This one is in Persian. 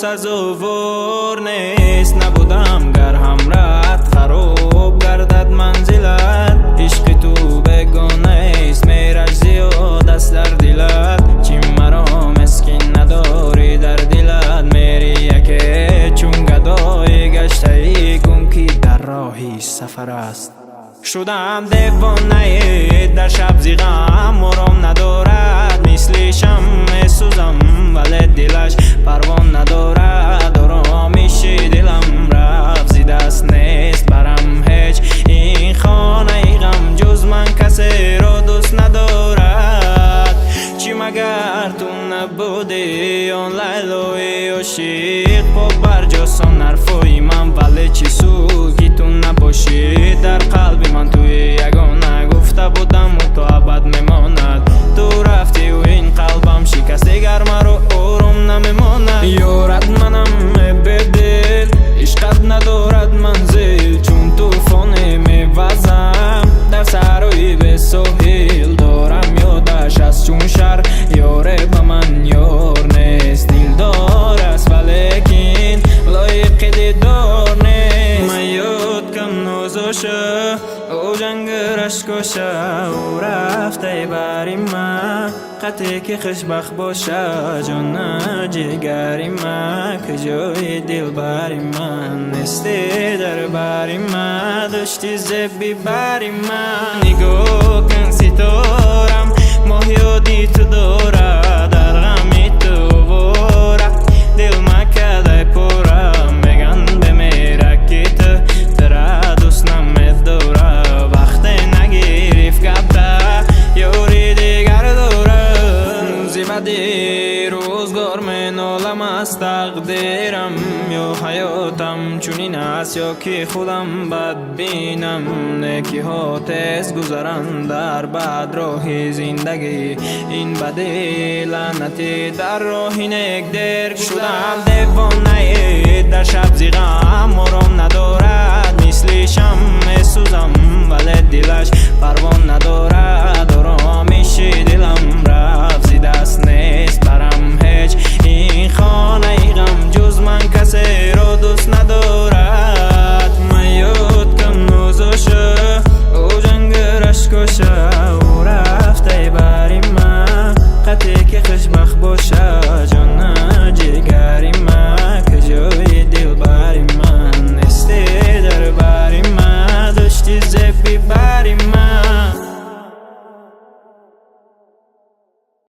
سزاوار نیست. نبودم گر همراهت خراب گردد منزلت. عشق تو بگانه است میرش زیاد است در دلت. چی مرا مسکین نداری در دلت. میری یکی چون گدای گشته ای گم که در راهی سفر است. شدم دیوانه در شب زیغم مرام ندارد. مثل شمع سوزم ولی دلش پروان ندارد. آرامیشی دلم رفت زی دست نیست برم هیچ. این خانه غم جز من کسی را دوست ندارد. چی مگر تو نبودی آن لیلای عاشق. پا بر جاسان حرفای من ولی چی سود که تو نباشی. در قلب من توی یگانه گفته بودم و تو ابد میماند. تو رفتی و این قلبم شکسته گر مرا آرام نمیماند. یارت منم بدل عشقت ندارد منزل. چون توفانی میوزم در سرای به ساحل. دارم یادش از چون شر یاره با من یار نیست. دلدار است ولیکن لایق دیدار نیست. من یاد کم نازاشه او جنگرش کشه. او رفته بری من قطعی که خوشبخت باشه. جان جگری من که جای دل بری من نیستی. در بری من داشتی زبی بری من. نگاه کن ستارم ماه یادی تو داره. در غمی تو واره دل مکده پورم. میگن بمیره که تو تره دوست نمیداره. وقتی نگیریف کبته یوری دیگر داره. زیبدی روزگار منالم از تقدیرم. یا حیاتم چونین است یا که خودم بد بینم. نیکی ها تیز گذرن در بد راه زندگی. این بدی لعنتی در راه نیک دیر. شدم دیوانه در شب زیغم مرام ندارد. مثل شمع سوزم ولی دلش پروان ندارد.